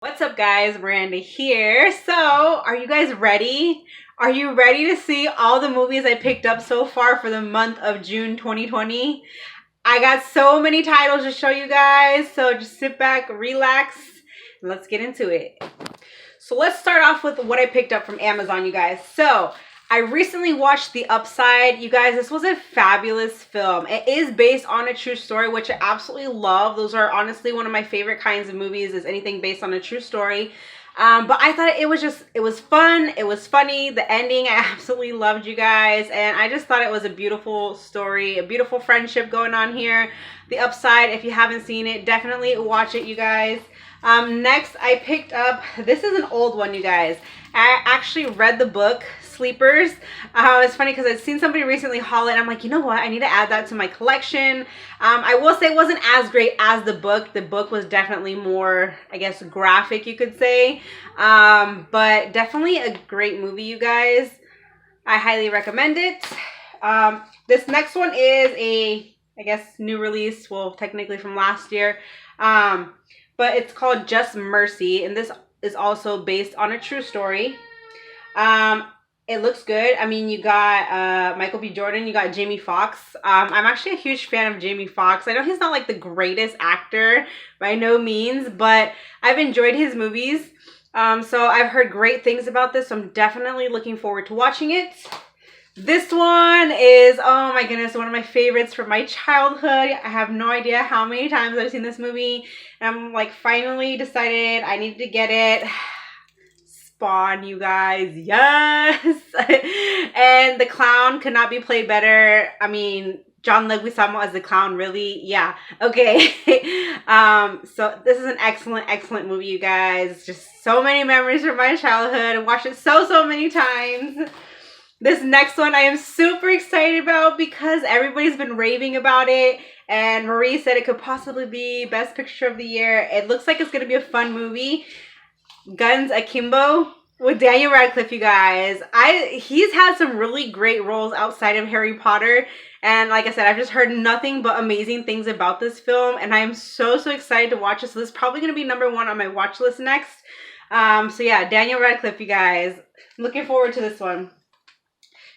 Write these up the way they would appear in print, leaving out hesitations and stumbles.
What's up guys, Miranda here. So, are you guys ready? Are you ready to see all the movies I picked up so far for the month of June 2020? I got so many titles to show you guys, so just sit back, relax, and let's get into it. So let's start off with what I picked up from Amazon, you guys. So, I recently watched The Upside. You guys, this was a fabulous film. It is based on a true story, which I absolutely love. Those are honestly one of my favorite kinds of movies, is anything based on a true story. But I thought it was fun. It was funny. The ending, I absolutely loved, you guys. And I just thought it was a beautiful story, a beautiful friendship going on here. The Upside, if you haven't seen it, definitely watch it, you guys. Next, I picked up, this is an old one, you guys. I actually read the book, Sleepers. It's funny because I've seen somebody recently haul it and I'm like, you know what, I need to add that to my collection. I will say it wasn't as great as the book. The book was definitely more, I guess, graphic, you could say. But definitely a great movie, you guys. I highly recommend it. This next one is a, I guess, new release, well, technically from last year. But it's called Just Mercy, and this is also based on a true story. It looks good. I mean, you got Michael B. Jordan, you got Jamie Foxx. I'm actually a huge fan of Jamie Foxx. I know he's not like the greatest actor by no means, but I've enjoyed his movies. So I've heard great things about this, so I'm definitely looking forward to watching it. This one is, oh my goodness, one of my favorites from my childhood. I have no idea how many times I've seen this movie. And I'm like finally decided I needed to get it. Spawn, you guys, yes. And the clown could not be played better. I mean, John Leguizamo as the clown, really? Yeah, okay. So this is an excellent movie, you guys. Just so many memories from my childhood. I watched it so many times. This next one I am super excited about because everybody's been raving about it. And Marie said it could possibly be Best Picture of the Year. It looks like it's going to be a fun movie. Guns Akimbo with Daniel Radcliffe, you guys. He's had some really great roles outside of Harry Potter. And like I said, I've just heard nothing but amazing things about this film. And I am so excited to watch it. So this is probably going to be #1 on my watch list next. So yeah, Daniel Radcliffe, you guys. Looking forward to this one.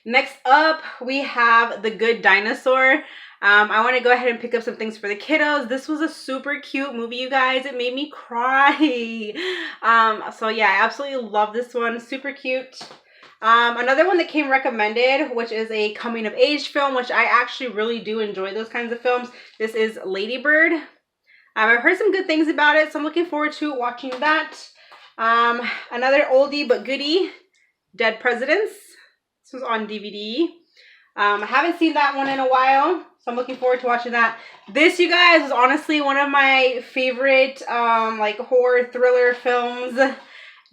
Next up, we have The Good Dinosaur. I want to go ahead and pick up some things for the kiddos. This was a super cute movie, you guys. It made me cry. So yeah, I absolutely love this one. Super cute. Another one that came recommended, which is a coming of age film, which I actually really do enjoy those kinds of films. This is Lady Bird. I've heard some good things about it, so I'm looking forward to watching that. Another oldie but goodie, Dead Presidents. This was on DVD. I haven't seen that one in a while, so I'm looking forward to watching that. This, you guys, was honestly one of my favorite like horror thriller films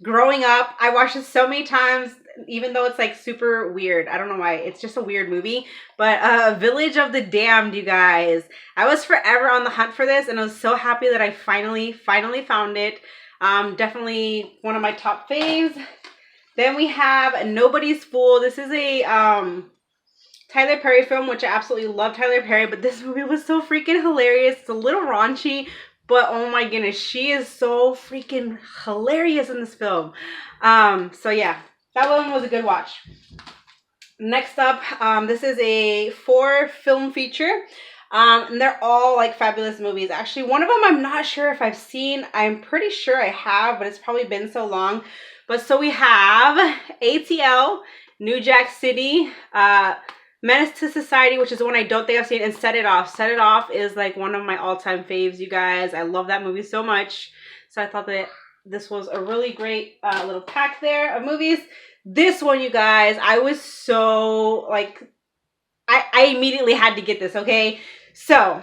growing up. I watched it so many times, even though it's like super weird. I don't know why. It's just a weird movie. But Village of the Damned, you guys. I was forever on the hunt for this, and I was so happy that I finally found it. Definitely one of my top faves. Then we have Nobody's Fool. This is a Tyler Perry film, which I absolutely love Tyler Perry, but this movie was so freaking hilarious. It's a little raunchy, but oh my goodness, she is so freaking hilarious in this film. So yeah, that one was a good watch. Next up, this is a 4-film feature. And they're all like fabulous movies. Actually, one of them I'm not sure if I've seen. I'm pretty sure I have, but it's probably been so long. But so we have ATL, New Jack City, Menace to Society, which is the one I don't think I've seen, and Set It Off. Set It Off is like one of my all-time faves, you guys. I love that movie so much. So I thought that this was a really great little pack there of movies. This one, you guys, I was so like, I immediately had to get this, okay? So,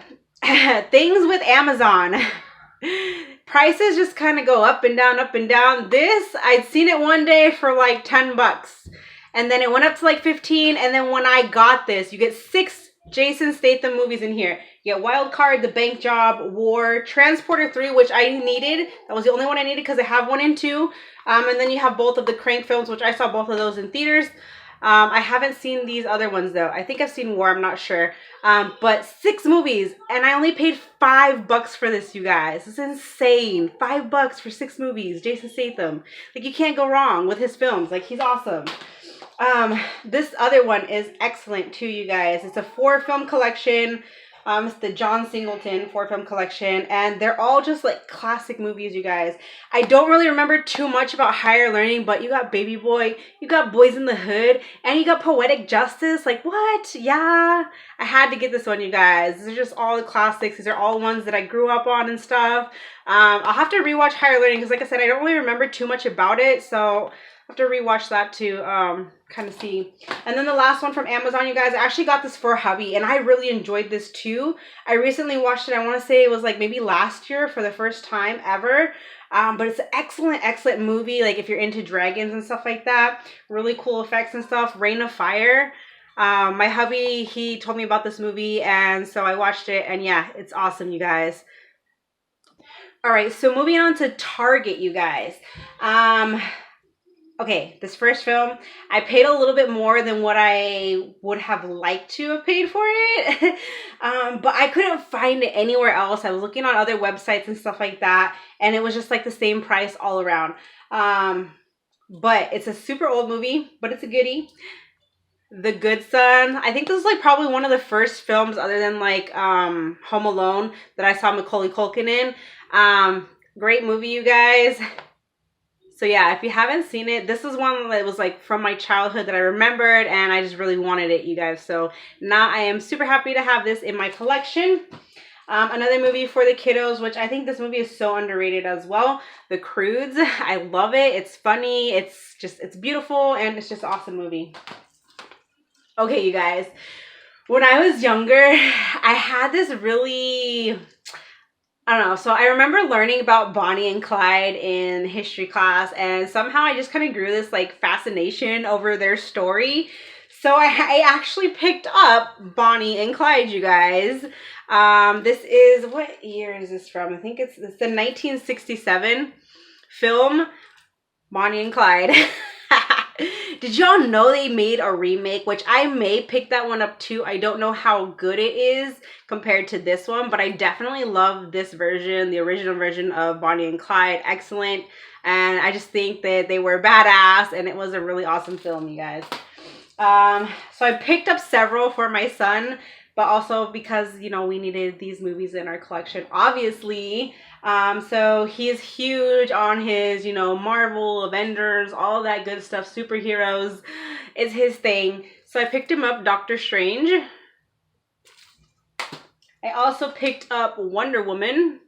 things with Amazon. Prices just kind of go up and down, up and down. This, I'd seen it one day for like 10 bucks. And then it went up to like 15. And then when I got this, you get 6 Jason Statham movies in here. You get Wild Card, The Bank Job, War, Transporter 3, which I needed. That was the only one I needed because I have 1 and 2. And then you have both of the Crank films, which I saw both of those in theaters. I haven't seen these other ones though. I think I've seen more, I'm not sure. But 6 movies, and I only paid $5 for this, you guys. It's insane. $5 for 6 movies. Jason Statham. Like, you can't go wrong with his films. Like, he's awesome. This other one is excellent too, you guys. It's a 4-film collection. It's the John Singleton 4-film collection, and they're all just like classic movies, you guys. I don't really remember too much about Higher Learning, but you got Baby Boy, you got Boys in the Hood, and you got Poetic Justice. Like, what? Yeah, I had to get this one, you guys. These are just all the classics. These are all ones that I grew up on and stuff. I'll have to rewatch Higher Learning because, like I said, I don't really remember too much about it, so I have to rewatch that to kind of see. And then the last one from Amazon, you guys, I actually got this for hubby, and I really enjoyed this too. I recently watched it. I want to say it was like maybe last year for the first time ever. But it's an excellent movie. Like, if you're into dragons and stuff like that, really cool effects and stuff. Reign of Fire. My hubby, he told me about this movie, and so I watched it, and yeah, it's awesome, you guys. All right, so moving on to Target, you guys. Okay, this first film, I paid a little bit more than what I would have liked to have paid for it. But I couldn't find it anywhere else. I was looking on other websites and stuff like that, and it was just like the same price all around. But it's a super old movie, but it's a goodie. The Good Son. I think this is like probably one of the first films other than like Home Alone that I saw Macaulay Culkin in. Great movie, you guys. So yeah, if you haven't seen it, this is one that was like from my childhood that I remembered, and I just really wanted it, you guys. So now I am super happy to have this in my collection. Another movie for the kiddos, which I think this movie is so underrated as well. The Croods. I love it. It's funny. It's beautiful, and it's just an awesome movie. Okay, you guys. When I was younger, I had this really, I don't know. So I remember learning about Bonnie and Clyde in history class, and somehow I just kind of grew this like fascination over their story. So I actually picked up Bonnie and Clyde, you guys. This is, what year is this from? I think it's the 1967 film, Bonnie and Clyde. Did y'all know they made a remake, which I may pick that one up too. I don't know how good it is compared to this one, but I definitely love this version, the original version of Bonnie and Clyde. Excellent. And I just think that they were badass, and it was a really awesome film, you guys. So I picked up several for my son, but also because, you know, we needed these movies in our collection, obviously. So he is huge on his, you know, Marvel, Avengers, all that good stuff, superheroes is his thing. So I picked him up Doctor Strange. I also picked up Wonder Woman.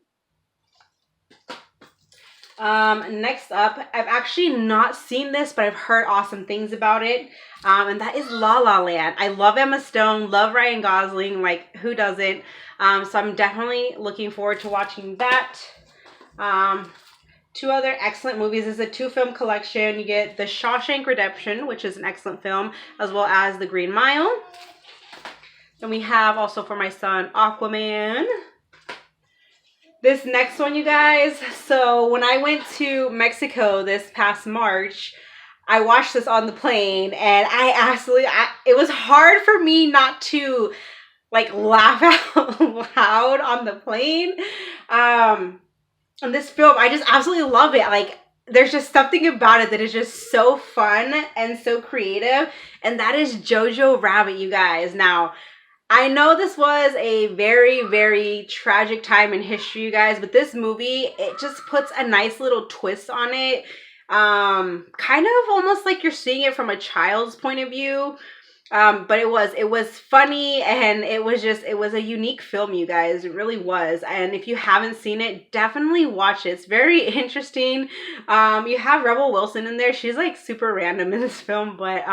Next up, I've actually not seen this, but I've heard awesome things about it. And that is La La Land. I love Emma Stone, love Ryan Gosling, like who doesn't? So I'm definitely looking forward to watching that. 2 other excellent movies. This is a 2-film collection. You get The Shawshank Redemption, which is an excellent film, as well as The Green Mile. Then we have also for my son, Aquaman. This next one, you guys. So when I went to Mexico this past March, I watched this on the plane, and it was hard for me not to like laugh out loud on the plane. And this film, I just absolutely love it. Like, there's just something about it that is just so fun and so creative, and that is Jojo Rabbit, you guys. Now, I know this was a very, very tragic time in history, you guys, but this movie, it just puts a nice little twist on it. Kind of almost like you're seeing it from a child's point of view. But it was funny, and it was a unique film, you guys. It really was. And if you haven't seen it, definitely watch it. It's very interesting. You have Rebel Wilson in there. She's like super random in this film, but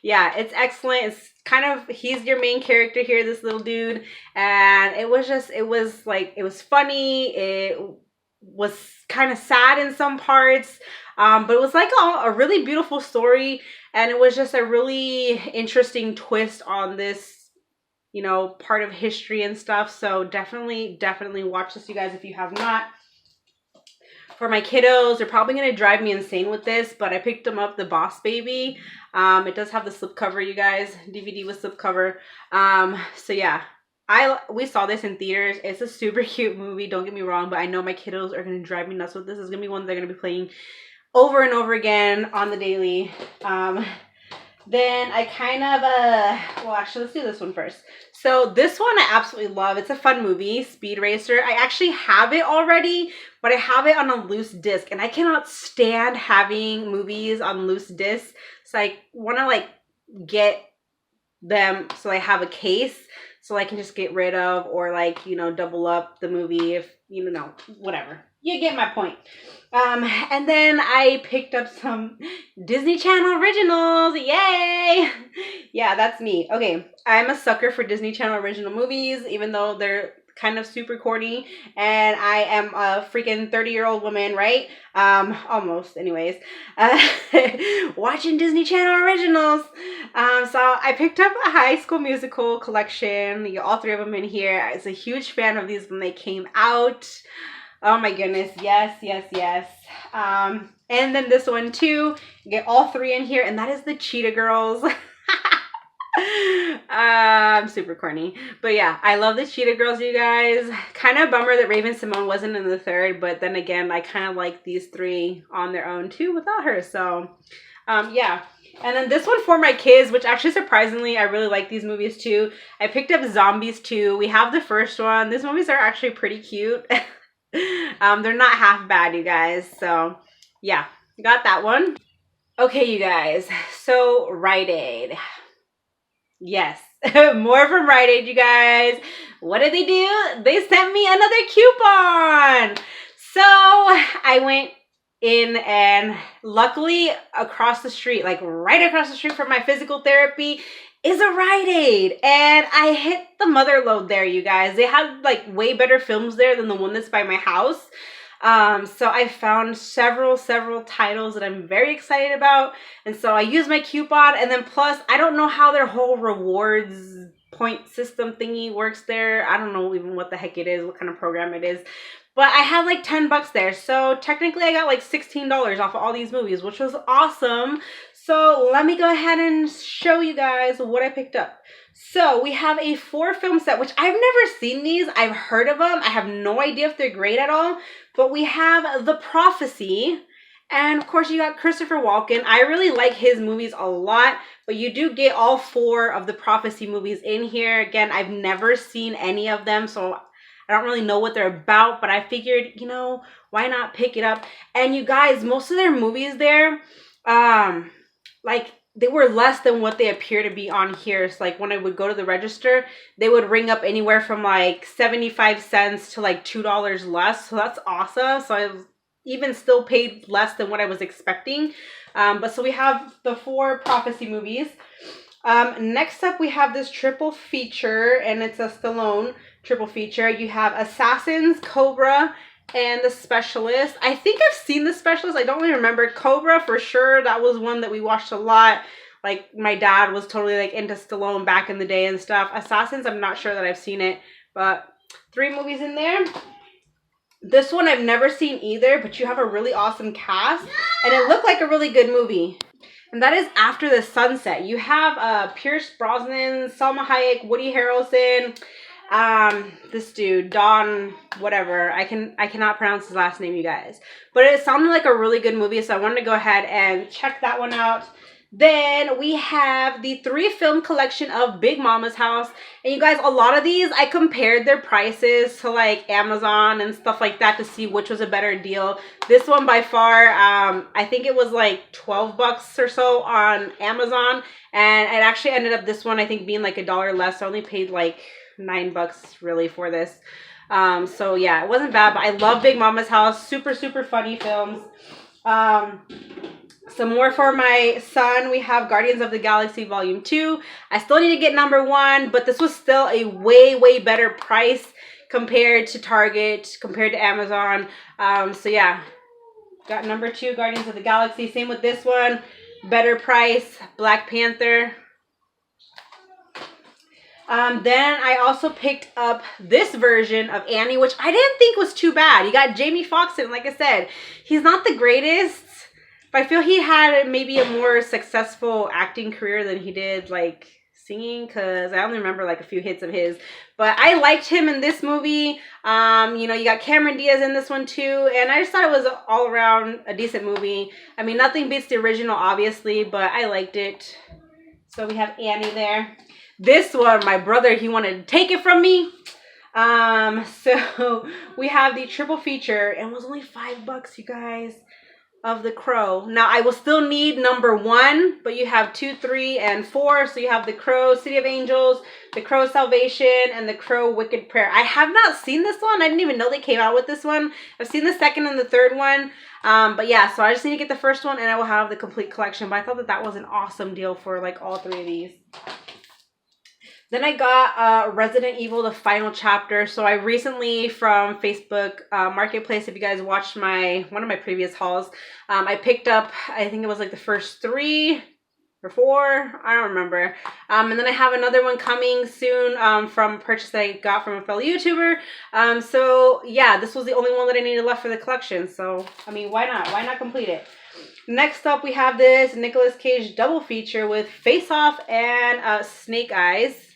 yeah, it's excellent. It's kind of, he's your main character here, this little dude, and it was funny. It was kind of sad in some parts, but it was like a really beautiful story. And it was just a really interesting twist on this, you know, part of history and stuff. So definitely watch this, you guys, if you have not. for my kiddos. They're probably going to drive me insane with this, but I picked them up, the Boss Baby. It does have the slipcover, you guys. DVD with slipcover. So yeah, we saw this in theaters. It's a super cute movie, don't get me wrong, but I know my kiddos are going to drive me nuts with this. It's going to be one they're going to be playing over and over again on the daily. Then I kind of, well, actually, let's do this one first. So this one I absolutely love. It's a fun movie, Speed Racer. I actually have it already, but I have it on a loose disc, and I cannot stand having movies on loose discs. So I want to like get them so I have a case so I can just get rid of, or like, you know, double up the movie if, you know, whatever. You get my point. And then I picked up some Disney Channel originals. Yay! Yeah, that's me. Okay, I'm a sucker for Disney Channel original movies, even though they're kind of super corny, and I am a freaking 30-year-old woman, right? Almost, anyways. Watching Disney Channel originals. So I picked up a High School Musical collection. You got all three of them in here. I was a huge fan of these when they came out. Oh my goodness, yes, yes, yes. And then this one too, you get all three in here, and that is the Cheetah Girls. I'm super corny, but yeah, I love the Cheetah Girls, you guys. Kind of bummer that Raven Simone wasn't in the third, but then again, I kind of like these three on their own too without her. So yeah. And then this one for my kids, which actually surprisingly I really like these movies too. I picked up Zombies 2. We have the first one. These movies are actually pretty cute. They're not half bad, you guys. So yeah, got that one. Okay, you guys, so Rite Aid. Yes, more from Rite Aid, you guys. What did they do? They sent me another coupon. So I went in, and luckily across the street, like right across the street from my physical therapy, is a Rite Aid, and I hit the mother load there, you guys. They had like way better films there than the one that's by my house. So I found several titles that I'm very excited about, and so I used my coupon. And then plus, I don't know how their whole rewards point system thingy works there. I don't know even what the heck it is, what kind of program it is. But I had like 10 bucks there. So technically I got like $16 off of all these movies, which was awesome. So let me go ahead and show you guys what I picked up. So we have a 4-film set, which I've never seen these. I've heard of them. I have no idea if they're great at all. But we have The Prophecy. And of course you got Christopher Walken. I really like his movies a lot. But you do get all 4 of the Prophecy movies in here. Again, I've never seen any of them, so I don't really know what they're about. But I figured, you know, why not pick it up? And you guys, most of their movies there, like, they were less than what they appear to be on here. So like when I would go to the register, they would ring up anywhere from like 75 cents to like $2 less. So that's awesome. So I was even still paid less than what I was expecting. But so we have the 4 Prophecy movies. Next up, we have this triple feature, and it's a Stallone triple feature. You have Assassins, Cobra, and The Specialist. I think I've seen The Specialist. I don't really remember. Cobra for sure. That was one that we watched a lot. Like my dad was totally like into Stallone back in the day and stuff. Assassins, I'm not sure that I've seen it, but 3 movies in there. This one I've never seen either, but you have a really awesome cast, and it looked like a really good movie. And that is After the Sunset. You have Pierce Brosnan, Salma Hayek, Woody Harrelson, this dude, Don, whatever. I cannot pronounce his last name, you guys. But it sounded like a really good movie, so I wanted to go ahead and check that one out. Then we have the 3-film collection of Big Mama's House. And you guys, a lot of these, I compared their prices to like Amazon and stuff like that to see which was a better deal. This one by far, I think it was like 12 bucks or so on Amazon. And it actually ended up this one, I think, being like $1 less. I only paid like 9 bucks really for this. So yeah, it wasn't bad, but I love Big Mama's House. Super funny films. Some more for my son. We have Guardians of the Galaxy Volume 2. I still need to get number 1, but this was still a way better price compared to Target, compared to Amazon. So yeah, got number 2, Guardians of the Galaxy. Same with this one, better price, Black Panther. Then I also picked up this version of Annie, which I didn't think was too bad. You got Jamie Foxx in, like I said. He's not the greatest, but I feel he had maybe a more successful acting career than he did, like, singing, because I only remember, like, a few hits of his. But I liked him in this movie. You know, you got Cameron Diaz in this one, too. And I just thought it was all around a decent movie. I mean, nothing beats the original, obviously, but I liked it. So we have Annie there. This one, my brother, he wanted to take it from me. So we have the triple feature, and it was only $5, you guys, of The Crow. Now, I will still need number 1, but you have 2, 3, and 4. So you have The Crow, City of Angels, The Crow Salvation, and The Crow Wicked Prayer. I have not seen this one. I didn't even know they came out with this one. I've seen the second and the third one. But yeah, so I just need to get the first one, and I will have the complete collection. But I thought that that was an awesome deal for, like, all 3 of these. Then I got Resident Evil, the final chapter. So I recently, from Facebook Marketplace, if you guys watched one of my previous hauls, I picked up, I think it was like the first 3 or 4, I don't remember. And then I have another one coming soon from a purchase that I got from a fellow YouTuber. So yeah, this was the only one that I needed left for the collection. So, I mean, why not? Why not complete it? Next up, we have this Nicolas Cage double feature with Face Off and Snake Eyes.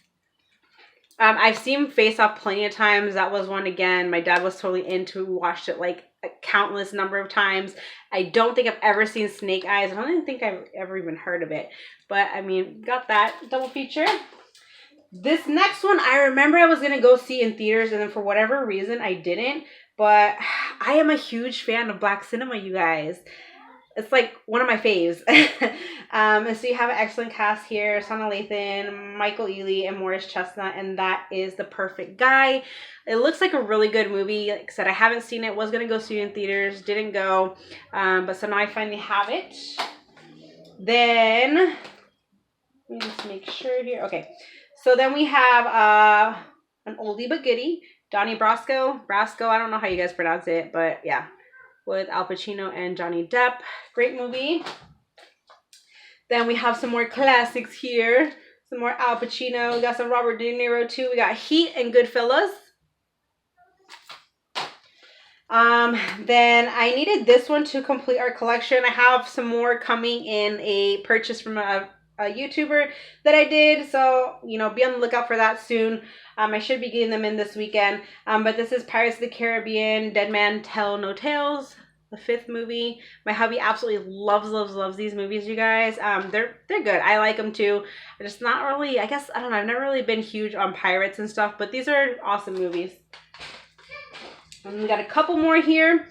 I've seen Face Off plenty of times. That was one, again, my dad was totally into, watched it like a countless number of times. I don't think I've ever seen Snake Eyes. I don't even think I've ever even heard of it. But, I mean, got that double feature. This next one, I remember I was going to go see in theaters, and then for whatever reason, I didn't. But I am a huge fan of Black cinema, you guys. It's like one of my faves. And so you have an excellent cast here. Sana Lathan, Michael Ealy, and Morris Chestnut. And that is The Perfect Guy. It looks like a really good movie. Like I said, I haven't seen it. Was going to go see it in theaters. Didn't go. But so now I finally have it. Then, let me just make sure here. Okay. So then we have an oldie but goodie. Donnie Brasco. I don't know how you guys pronounce it. But yeah. With Al Pacino and Johnny Depp. Great movie. Then we have some more classics here. Some more Al Pacino. We got some Robert De Niro too. We got Heat and Goodfellas. Then I needed this one to complete our collection. I have some more coming in a purchase from a YouTuber that I did. So, you know, be on the lookout for that soon. I should be getting them in this weekend. But this is Pirates of the Caribbean, Dead Man Tell No Tales, the 5th movie. My hubby absolutely loves these movies, you guys. They're good. I like them too. I'm just not really, I guess, I don't know, I've never really been huge on pirates and stuff, but these are awesome movies. And we got a couple more here.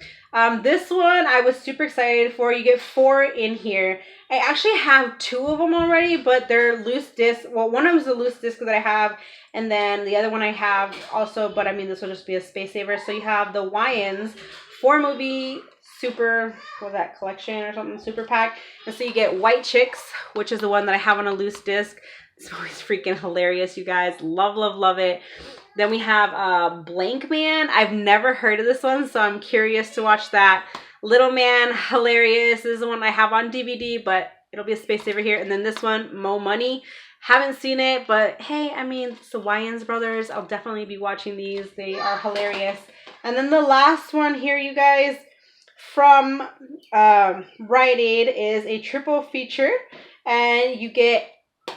This one I was super excited for. You get 4 in here. I actually have 2 of them already, but they're loose discs. Well, one of them is a loose disc that I have, and then the other one I have also, but I mean, this will just be a space saver. So you have the Wayans 4-movie super, what was that, collection or something, super pack. And so you get White Chicks, which is the one that I have on a loose disc. This movie's freaking hilarious, you guys. Love it. Then we have Blank Man. I've never heard of this one, so I'm curious to watch that. Little Man, hilarious. This is the one I have on DVD, but it'll be a space saver here. And then this one, Mo Money. Haven't seen it, but hey, I mean, it's the Wayans brothers. I'll definitely be watching these. They are hilarious. And then the last one here, you guys, from Rite Aid is a triple feature. And you get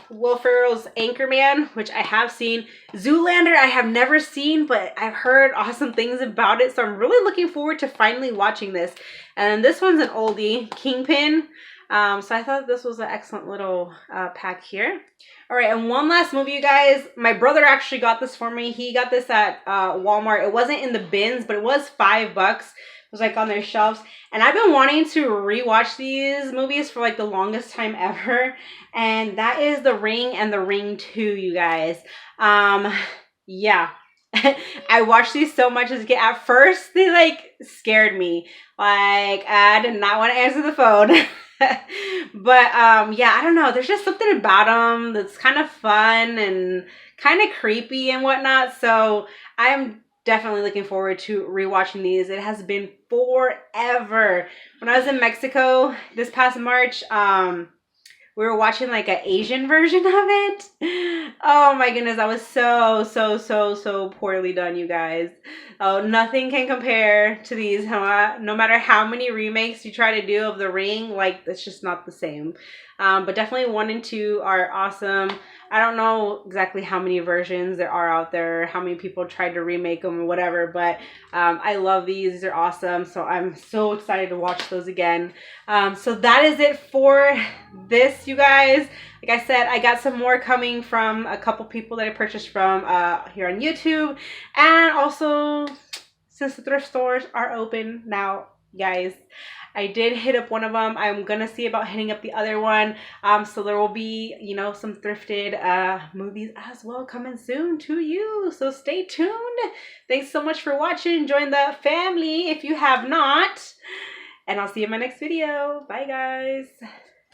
Will Ferrell's Anchorman, which I have seen. Zoolander, I have never seen, but I've heard awesome things about it. So I'm really looking forward to finally watching this. And this one's an oldie, Kingpin. So I thought this was an excellent little pack here. All right, and one last movie, you guys. My brother actually got this for me. He got this at Walmart. It wasn't in the bins, but it was $5. It was like on their shelves. And I've been wanting to rewatch these movies for like the longest time ever. And that is The Ring and The Ring 2, you guys. Yeah. I watched these so much as a kid. At first, they like scared me. Like, I did not want to answer the phone. But yeah, I don't know. There's just something about them that's kind of fun and kind of creepy and whatnot. So I'm definitely looking forward to rewatching these. It has been forever. When I was in Mexico this past March, We were watching like an Asian version of it. Oh my goodness, that was so poorly done, you guys. Oh, nothing can compare to these. No matter how many remakes you try to do of The Ring, like it's just not the same. But definitely 1 and 2 are awesome. I don't know exactly how many versions there are out there, how many people tried to remake them or whatever, but I love these. These are awesome. So I'm so excited to watch those again. So that is it for this, you guys. Like I said, I got some more coming from a couple people that I purchased from here on YouTube. And also, since the thrift stores are open now, guys, I did hit up one of them. I'm gonna see about hitting up the other one. So there will be, you know, some thrifted movies as well coming soon to you. So stay tuned. Thanks so much for watching. Join the family if you have not. And I'll see you in my next video. Bye, guys.